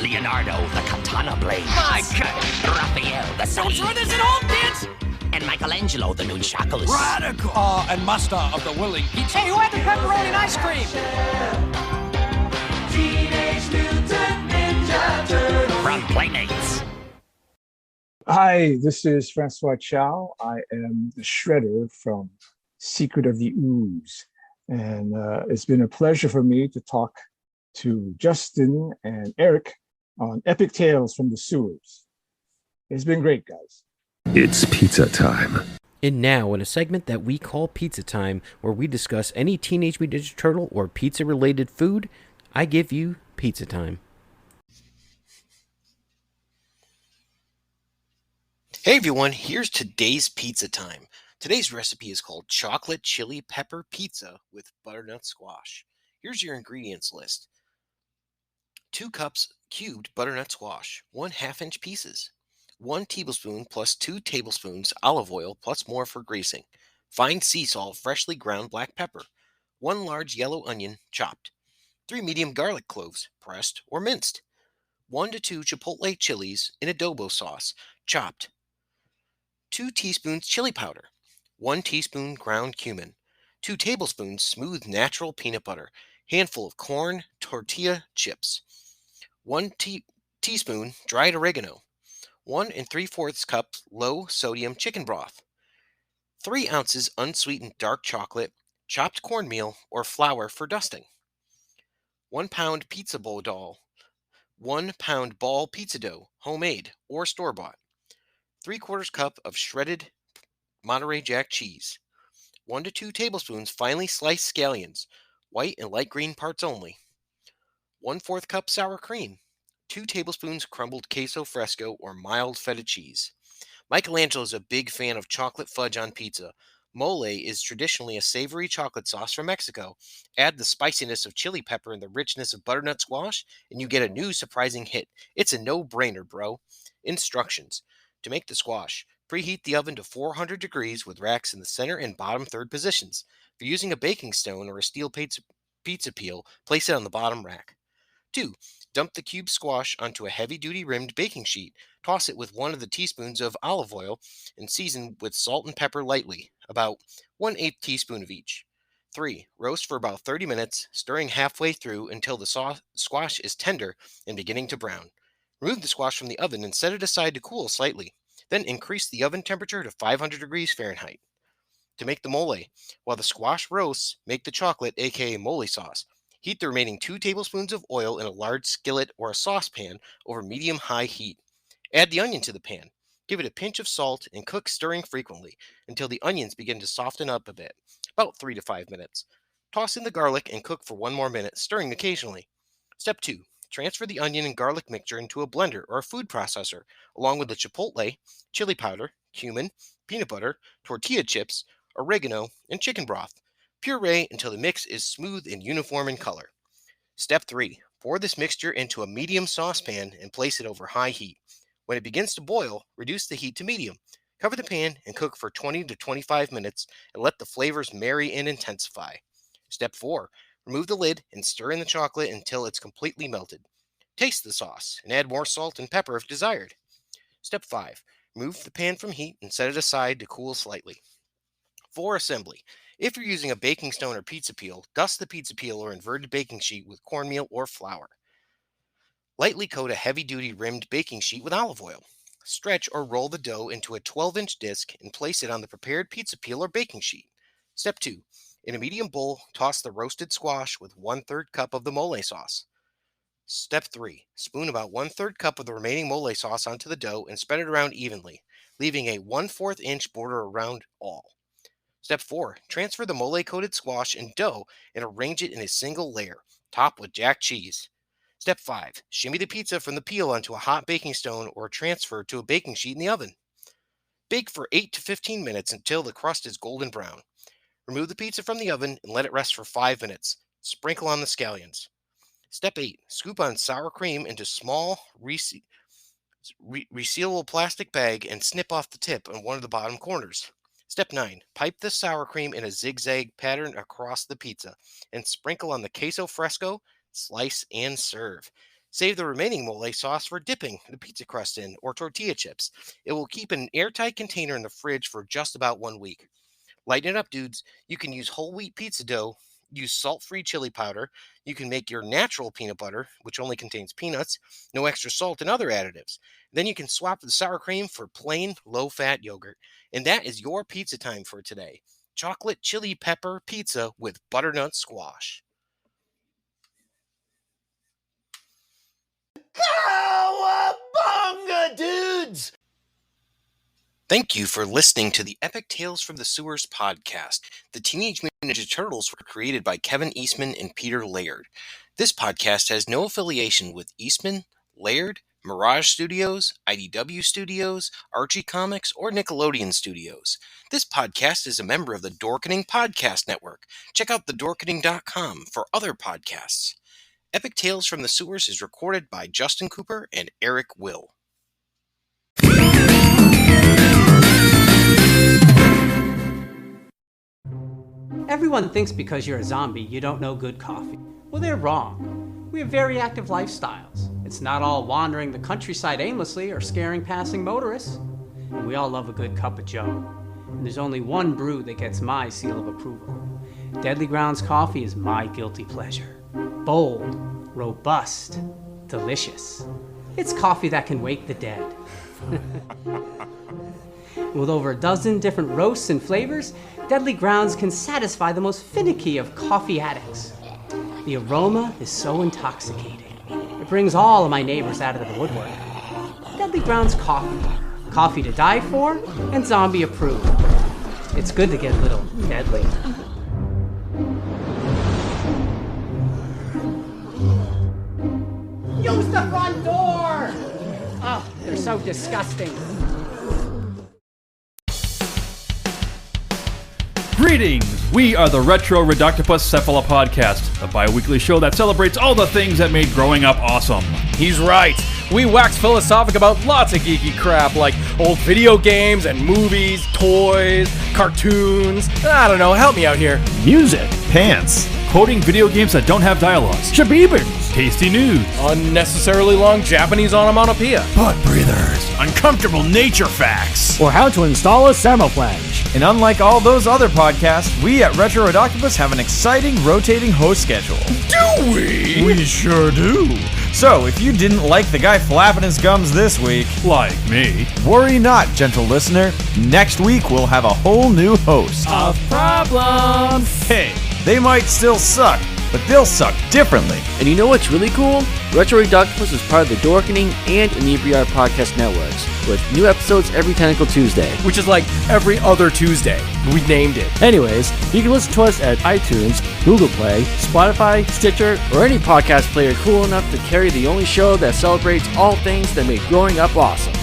Leonardo, the katana blade. My God! Raphael, the Don't sleeve. throw this at home, kids! And Michelangelo, the nunchakus. Radical! And master of the willing pizza. Hey, who had the pepperoni and ice cream? Teenage Mutant Ninja Turtles. From Playmates. Hi, this is Francois Chow. I am the Shredder from Secret of the Ooze. And it's been a pleasure for me to talk to Justin and Eric on Epic Tales from the Sewers. It's been great, guys. It's pizza time. And now, in a segment that we call Pizza Time, where we discuss any Teenage Mutant Ninja Turtle or pizza-related food, I give you Pizza Time. Hey everyone, here's today's pizza time. Today's recipe is called chocolate chili pepper pizza with butternut squash. Here's your ingredients list. 2 cups cubed butternut squash, 1 half-inch pieces, 1 tablespoon plus 2 tablespoons olive oil plus more for greasing, fine sea salt, freshly ground black pepper, 1 large yellow onion chopped, 3 medium garlic cloves pressed or minced, 1 to 2 chipotle chilies in adobo sauce chopped, 2 teaspoons chili powder, 1 teaspoon ground cumin, 2 tablespoons smooth natural peanut butter, handful of corn tortilla chips, 1 teaspoon dried oregano, 1 3/4 cup low sodium chicken broth, 3 ounces unsweetened dark chocolate, chopped cornmeal or flour for dusting, 1 pound pizza bowl dough, 1 pound ball pizza dough, homemade or store bought, 3/4 cup of shredded Monterey Jack cheese, 1 to 2 tablespoons finely sliced scallions, white and light green parts only, 1/4 cup sour cream, 2 tablespoons crumbled queso fresco or mild feta cheese. Michelangelo is a big fan of chocolate fudge on pizza. Mole is traditionally a savory chocolate sauce from Mexico. Add the spiciness of chili pepper and the richness of butternut squash, and you get a new surprising hit. It's a no-brainer, bro. Instructions. To make the squash, preheat the oven to 400 degrees with racks in the center and bottom third positions. If you're using a baking stone or a steel pizza peel, place it on the bottom rack. 2. Dump the cube squash onto a heavy-duty rimmed baking sheet. Toss it with 1 of the teaspoons of olive oil and season with salt and pepper lightly, about 1/8 teaspoon of each. 3. Roast for about 30 minutes, stirring halfway through until the squash is tender and beginning to brown. Remove the squash from the oven and set it aside to cool slightly. Then increase the oven temperature to 500 degrees Fahrenheit. To make the mole, while the squash roasts, make the chocolate, aka mole sauce. Heat the remaining 2 tablespoons of oil in a large skillet or a saucepan over medium-high heat. Add the onion to the pan. Give it a pinch of salt and cook, stirring frequently until the onions begin to soften up a bit, about 3 to 5 minutes. Toss in the garlic and cook for 1 more minute, stirring occasionally. Step 2. Transfer the onion and garlic mixture into a blender or a food processor, along with the chipotle, chili powder, cumin, peanut butter, tortilla chips, oregano, and chicken broth. Puree until the mix is smooth and uniform in color. Step 3. Pour this mixture into a medium saucepan and place it over high heat. When it begins to boil, reduce the heat to medium. Cover the pan and cook for 20 to 25 minutes and let the flavors marry and intensify. Step 4. Remove the lid and stir in the chocolate until it's completely melted. Taste the sauce and add more salt and pepper if desired. Step 5. Remove the pan from heat and set it aside to cool slightly. For assembly, if you're using a baking stone or pizza peel, dust the pizza peel or inverted baking sheet with cornmeal or flour. Lightly coat a heavy-duty rimmed baking sheet with olive oil. Stretch or roll the dough into a 12-inch disc and place it on the prepared pizza peel or baking sheet. Step 2. In a medium bowl, toss the roasted squash with 1/3 cup of the mole sauce. Step 3. Spoon about 1/3 cup of the remaining mole sauce onto the dough and spread it around evenly, leaving a 1/4 inch border around all. Step 4. Transfer the mole-coated squash and dough and arrange it in a single layer, top with jack cheese. Step 5. Shimmy the pizza from the peel onto a hot baking stone or transfer to a baking sheet in the oven. Bake for 8 to 15 minutes until the crust is golden brown. Remove the pizza from the oven and let it rest for 5 minutes. Sprinkle on the scallions. Step 8. Scoop on sour cream into small resealable plastic bag and snip off the tip on one of the bottom corners. Step 9. Pipe the sour cream in a zigzag pattern across the pizza and sprinkle on the queso fresco, slice, and serve. Save the remaining mole sauce for dipping the pizza crust in or tortilla chips. It will keep in an airtight container in the fridge for just about 1 week. Lighten it up, dudes. You can use whole wheat pizza dough, use salt-free chili powder. You can make your natural peanut butter, which only contains peanuts, no extra salt and other additives. Then you can swap the sour cream for plain low-fat yogurt. And that is your pizza time for today. Chocolate chili pepper pizza with butternut squash. Cowabunga, dudes! Thank you for listening to the Epic Tales from the Sewers podcast. The Teenage Mutant Ninja Turtles were created by Kevin Eastman and Peter Laird. This podcast has no affiliation with Eastman, Laird, Mirage Studios, IDW Studios, Archie Comics, or Nickelodeon Studios. This podcast is a member of the Dorkening Podcast Network. Check out thedorkening.com for other podcasts. Epic Tales from the Sewers is recorded by Justin Cooper and Eric Will. Everyone thinks because you're a zombie, you don't know good coffee. Well, they're wrong. We have very active lifestyles. It's not all wandering the countryside aimlessly or scaring passing motorists. And we all love a good cup of joe. And there's only one brew that gets my seal of approval. Deadly Grounds coffee is my guilty pleasure. Bold, robust, delicious. It's coffee that can wake the dead. With over a dozen different roasts and flavors, Deadly Grounds can satisfy the most finicky of coffee addicts. The aroma is so intoxicating. It brings all of my neighbors out of the woodwork. Deadly Grounds coffee. Coffee to die for and zombie approved. It's good to get a little deadly. Use the front door! Oh, they're so disgusting. Greetings! We are the Retro Reductopus Cephala Podcast, the bi-weekly show that celebrates all the things that made growing up awesome. He's right. We wax philosophic about lots of geeky crap like old video games and movies, toys, cartoons. I don't know, help me out here. Music, pants, quoting video games that don't have dialogues, shabibans, tasty news, Unnecessarily long Japanese onomatopoeia. butt breathers, uncomfortable nature facts. or how to install a thermoflange. And unlike all those other podcasts, we at Retro Reductopus have an exciting rotating host schedule. Do we? We sure do. So, if you didn't like the guy flapping his gums this week, Like me. worry not, gentle listener. Next week we'll have a whole new host. Of problems. Hey, they might still suck, but they'll suck differently. And you know what's really cool? Retro Reductopus is part of the Dorkening and Inebriar podcast networks, with new episodes every Tentacle Tuesday. Which is like every other Tuesday. We named it. Anyways, you can listen to us at iTunes, Google Play, Spotify, Stitcher, Or any podcast player cool enough to carry the only show that celebrates all things that made growing up awesome.